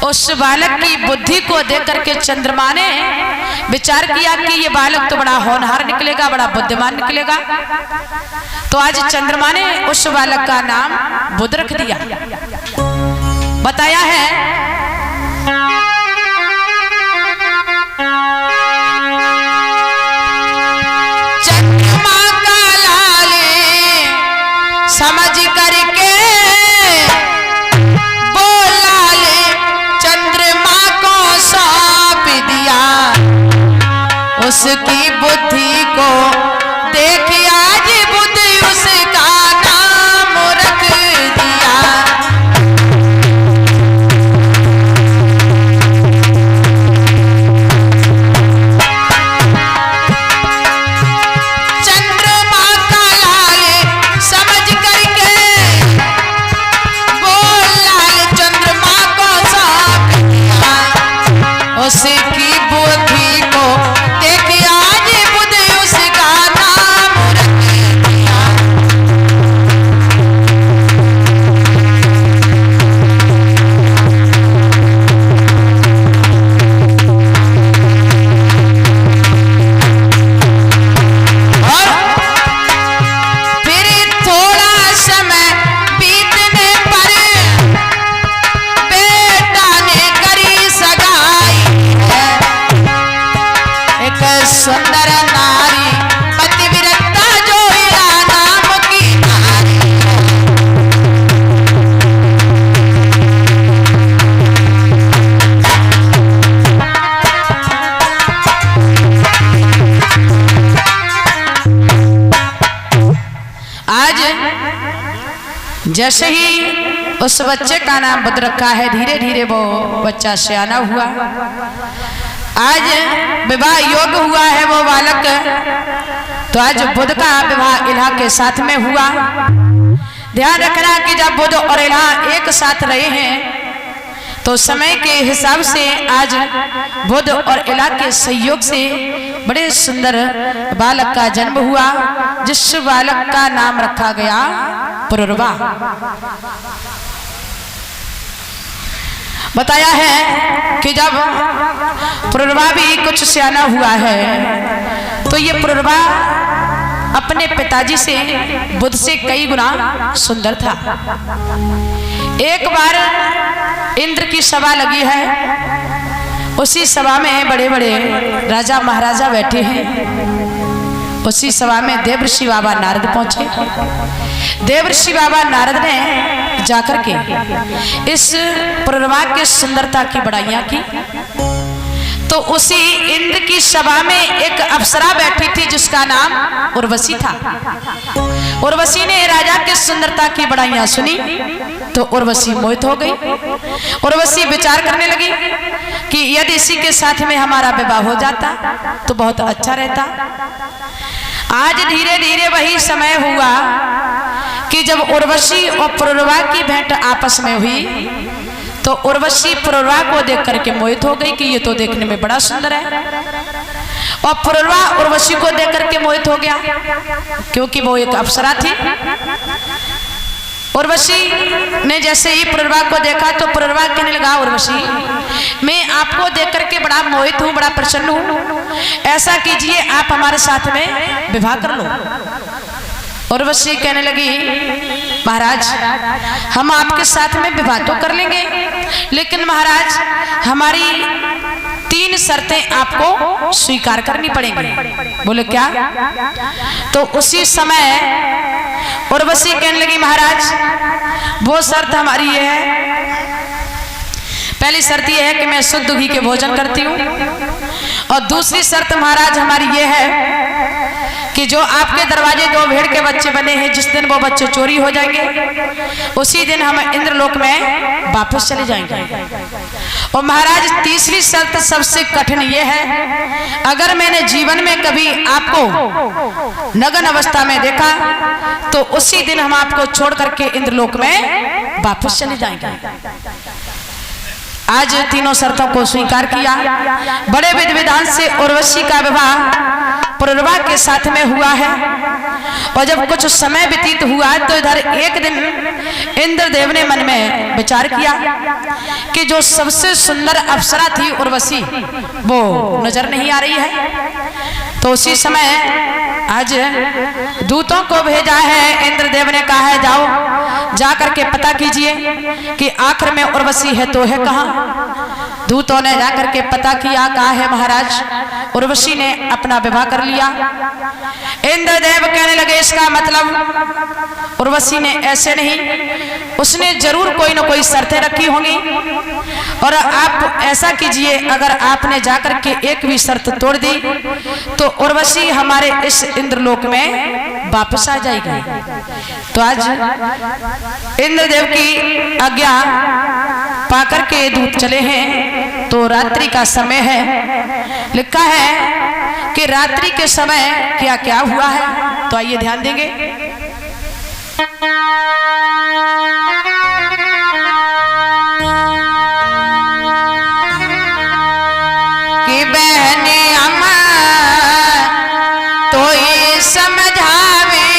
उस बालक की बुद्धि को देख करके चंद्रमा ने विचार किया कि ये बालक तो बड़ा होनहार निकलेगा, बड़ा बुद्धिमान निकलेगा। तो आज चंद्रमा ने उस बालक का नाम बुध रख दिया। बताया है चंद्रमा का लाले समझ करके उसकी बुद्धि को देख आज बुद्ध उसका नाम रख दिया। चंद्रमा का लाल समझ करके वो लाल चंद्रमा को सौंप दिया। उसकी बुद्धि को सुंदर नारी पतिव्रता जो नाम की नारी। आज जैसे ही उस बच्चे का नाम बुध रखा है, धीरे धीरे वो बच्चा सयाना हुआ। आज विवाह योग हुआ है वो बालक। तो आज बुध का विवाह इल्हा के साथ में हुआ। ध्यान रखना कि जब बुध और इल्हा एक साथ रहे हैं तो समय के हिसाब से आज बुध और इल्हा के सहयोग से बड़े सुंदर बालक का जन्म हुआ, जिस बालक का नाम रखा गया पुरुरवा। बताया है कि जब पुरुरवा भी कुछ सियाना हुआ है तो ये पुरुरवा अपने पिताजी से बुध से कई गुना सुंदर था। एक बार इंद्र की सभा लगी है, उसी सभा में बड़े बड़े राजा महाराजा बैठे हैं। उसी सभा में देवर्षि बाबा नारद पहुंचे। देवर्षि बाबा नारद ने जाकर के इस पुरुरवा की सुंदरता की बड़ाइयां की। तो उसी इंद्र की सभा में एक अप्सरा बैठी थी जिसका नाम उर्वशी था। उर्वशी ने राजा की सुंदरता की बड़ाइयां सुनी तो उर्वशी मोहित हो गई। उर्वशी विचार करने लगी कि यदि इसी के साथ में हमारा विवाह हो जाता तो बहुत अच्छा रहता। आज धीरे धीरे वही समय हुआ कि जब उर्वशी और पुरुरवा की भेंट आपस में हुई तो उर्वशी पुरुरवा को देख करके मोहित हो गई कि ये तो देखने में बड़ा सुंदर है। और पुरुरवा उर्वशी को देख करके मोहित हो गया क्योंकि वो एक अप्सरा थी। उर्वशी ने जैसे ही पुरुरवा को देखा तो पुरुरवा कहने लगा, उर्वशी मैं आपको देख करके बड़ा मोहित हूँ, बड़ा प्रसन्न हूँ, ऐसा कीजिए आप हमारे साथ में विवाह कर लो। उर्वशी कहने लगी, महाराज हम आपके साथ में विवाह तो कर लेंगे, लेकिन महाराज हमारी 3 शर्तें आपको स्वीकार करनी पड़ेंगी। बोले क्या? तो उसी समय उर्वशी कहने लगी, महाराज वो शर्त हमारी ये है, पहली शर्त ये है कि मैं शुद्ध घी के भोजन करती हूँ, और दूसरी शर्त महाराज हमारी ये है कि जो आपके दरवाजे 2 भेड़ के बच्चे बने हैं, जिस दिन वो बच्चे चोरी हो जाएंगे उसी दिन हम इंद्रलोक में वापस चले जाएंगे। और महाराज तीसरी शर्त सबसे कठिन ये है, अगर मैंने जीवन में कभी आपको नग्न अवस्था में देखा तो उसी दिन हम आपको छोड़ करके इंद्रलोक में वापस चले जाएंगे। आज तीनों शर्तों को स्वीकार किया। बड़े विधि विधान से उर्वशी का विवाह पुरवा के साथ में हुआ है। और जब कुछ समय व्यतीत हुआ तो इधर एक दिन इंद्रदेव ने मन में विचार किया कि जो सबसे सुंदर अप्सरा थी उर्वशी वो नजर नहीं आ रही है। तो उसी समय आज दूतों को भेजा है। इंद्रदेव ने कहा है जाओ जा करके पता कीजिए कि आखिर में उर्वशी है तो है कहाँ। दूतों ने जाकर के पता किया, कहा है महाराज उर्वशी ने अपना विवाह कर लिया। इंद्रदेव कहने लगे इसका मतलब उर्वशी ने ऐसे नहीं, उसने जरूर कोई ना कोई शर्तें रखी होंगी। और आप ऐसा कीजिए, अगर आपने जाकर के एक भी शर्त तोड़ दी तो उर्वशी हमारे इस इंद्रलोक में वापस आ जाएगी। तो आज इंद्रदेव की आज्ञा पाकर के दूत चले हैं। तो रात्रि का समय है, लिखा है कि रात्रि के समय क्या क्या हुआ है। तो आइए ध्यान देंगे। कि बहने अम्मा तो ये समझावे,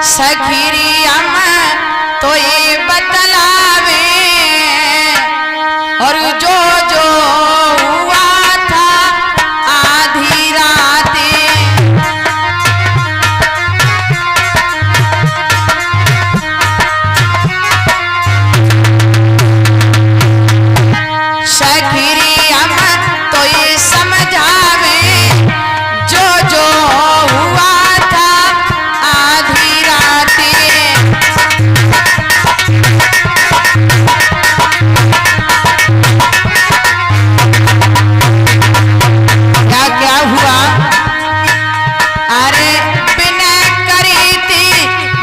सखीरी अम्मा तो ये बतलावे, और जो जो हुआ था आधी रातें। सखीरी अम्मा तो ये समझावे, जो जो हुआ था आधी रातें। क्या क्या हुआ? अरे विनय करी थी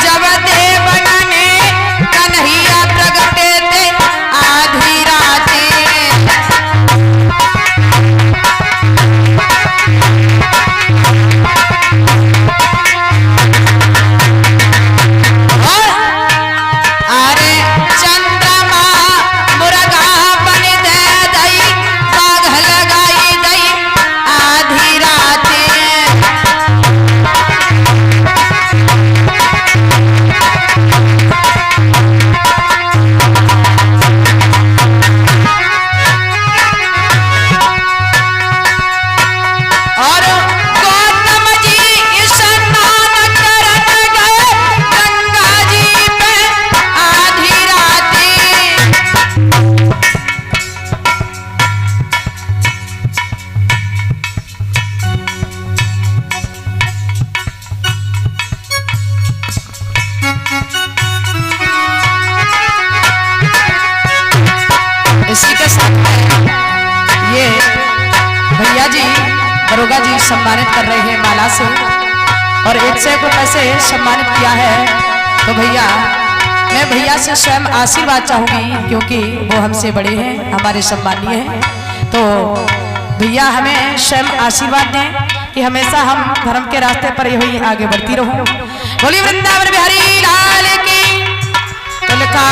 जब देवन ने कन्हैया प्रगटे थे आधी रातें। अरे चंद्रमा मुर्गा बन दे दई, बाघ लगाई दई आधी रातें। और गौतम जी स्नान करने गए गंगा जी पे आधी रातें। इसी के साथ में ये भैया जी दरोगा जी सम्मानित कर रहे हैं माला से, और 100 रुपए से सम्मानित किया है। तो भैया मैं भैया से स्वयं आशीर्वाद चाहूंगी, क्योंकि वो हमसे बड़े हैं, हमारे सम्मानीय हैं। तो भैया हमें स्वयं आशीर्वाद दें कि हमेशा हम धर्म के रास्ते पर यही आगे बढ़ती रहूं। बोलिए वृंदावन बिहारी लाल की। तो लिखा